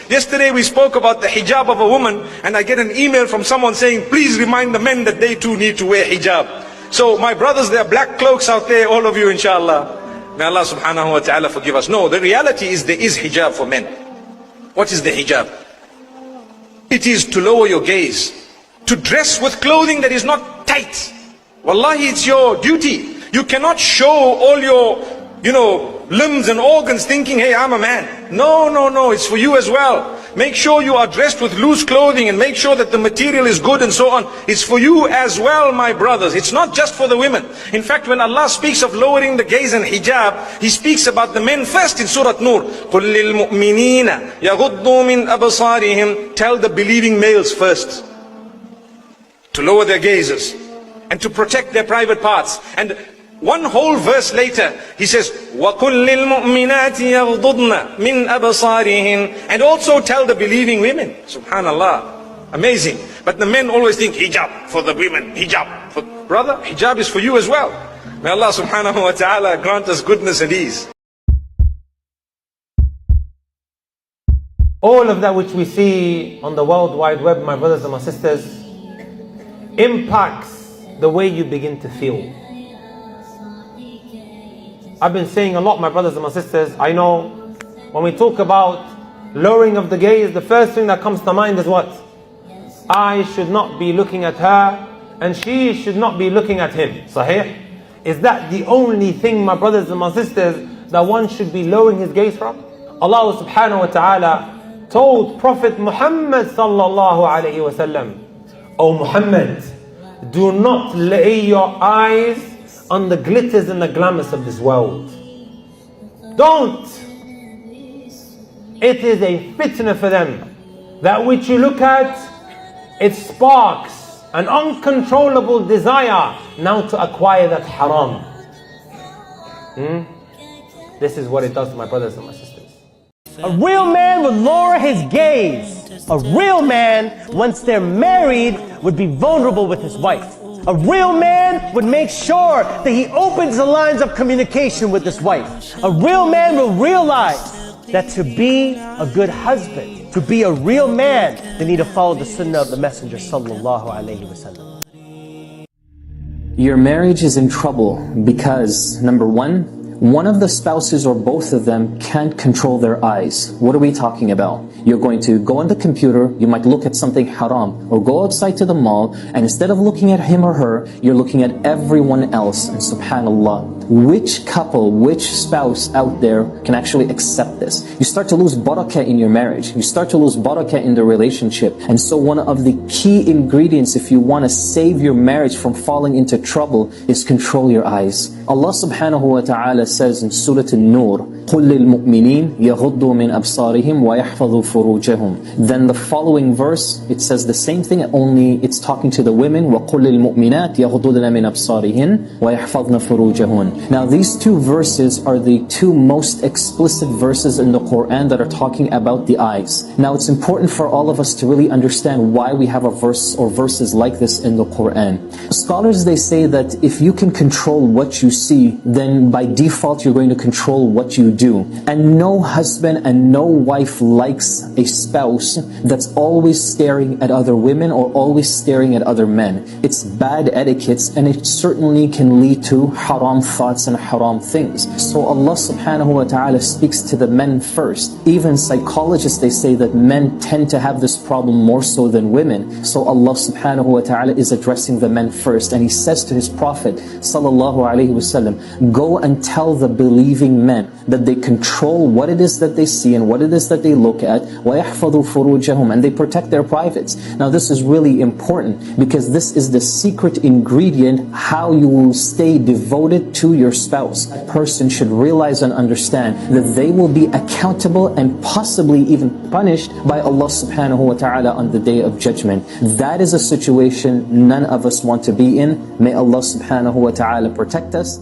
Yesterday we spoke about the hijab of a woman, and I get an email from someone saying, please remind the men that they too need to wear hijab. So my brothers, there are black cloaks out there, all of you inshallah. May Allah subhanahu wa ta'ala forgive us. No, the reality is there is hijab for men. What is the hijab? It is to lower your gaze, to dress with clothing that is not tight. Wallahi, it's your duty. You cannot show all your, limbs and organs thinking, hey, I'm a man. No, no, no, it's for you as well. Make sure you are dressed with loose clothing and make sure that the material is good and so on. It's for you as well, my brothers. It's not just for the women. In fact, when Allah speaks of lowering the gaze and hijab, He speaks about the men first in Surah Nur. قُلْ لِلْمُؤْمِنِينَ يَغُضُّوا مِنْ أَبْصَارِهِمْ. Tell the believing males first to lower their gazes and to protect their private parts. And one whole verse later, He says, وَقُلْ لِلْمُؤْمِنَاتِ يَغْضُضْنَ مِنْ أَبْصَارِهِنْ. And also tell the believing women. Subhanallah. Amazing. But the men always think hijab for the women, hijab. Brother, hijab is for you as well. May Allah subhanahu wa ta'ala grant us goodness and ease. All of that which we see on the World Wide Web, my brothers and my sisters, impacts the way you begin to feel. I've been saying a lot, my brothers and my sisters, I know when we talk about lowering of the gaze, the first thing that comes to mind is what? I should not be looking at her and she should not be looking at him. Sahih? Is that the only thing, my brothers and my sisters, that one should be lowering his gaze from? Allah subhanahu wa ta'ala told Prophet Muhammad sallallahu alayhi wa sallam, O Muhammad, do not lay your eyes on the glitters and the glamours of this world. Don't. It is a fitna for them. That which you look at, it sparks an uncontrollable desire now to acquire that haram. This is what it does to my brothers and my sisters. A real man would lower his gaze. A real man, once they're married, would be vulnerable with his wife. A real man would make sure that he opens the lines of communication with his wife. A real man will realize that to be a good husband, to be a real man, they need to follow the sunnah of the Messenger sallallahu alayhi wa sallam. Your marriage is in trouble because, number one of the spouses or both of them can't control their eyes. What are we talking about? You're going to go on the computer, you might look at something haram, or go outside to the mall, and instead of looking at him or her, you're looking at everyone else. And subhanallah, which couple, which spouse out there can actually accept this? You start to lose barakah in your marriage. You start to lose barakah in the relationship. And so one of the key ingredients if you want to save your marriage from falling into trouble is control your eyes. Allah subhanahu wa ta'ala says in Surah An-Nur, قُلْ لِلْمُؤْمِنِينَ يَغُضُّوا مِنْ أَبْصَارِهِمْ وَيَحْفَظُوا فُرُوجَهُم. Then the following verse, it says the same thing, only it's talking to the women. وَقُلْ لِلْمُؤْمِنَاتِ يَغُضُّضْنَ مِنْ أَبْصَارِهِنْ وَيَحْفَظْنَ فُرُوجَهُنْ. Now these two verses are the two most explicit verses in the Qur'an that are talking about the eyes. Now it's important for all of us to really understand why we have a verse or verses like this in the Qur'an. Scholars, they say that if you can control what you see, then by default you're going to control what you do. And no husband and no wife likes a spouse that's always staring at other women or always staring at other men. It's bad etiquette, and it certainly can lead to haram thoughts and haram things. So Allah subhanahu wa ta'ala speaks to the men first. Even psychologists, they say that men tend to have this problem more so than women. So Allah subhanahu wa ta'ala is addressing the men first, and He says to His Prophet sallallahu alaihi wasallam, go and tell the believing men that they control what it is that they see and what it is that they look at, وَيَحْفَظُوا فُرُوجَهُم, and they protect their privates. Now this is really important because this is the secret ingredient how you will stay devoted to your spouse. A person should realize and understand that they will be accountable and possibly even punished by Allah subhanahu wa ta'ala on the Day of Judgment. That is a situation none of us want to be in. May Allah subhanahu wa ta'ala protect us.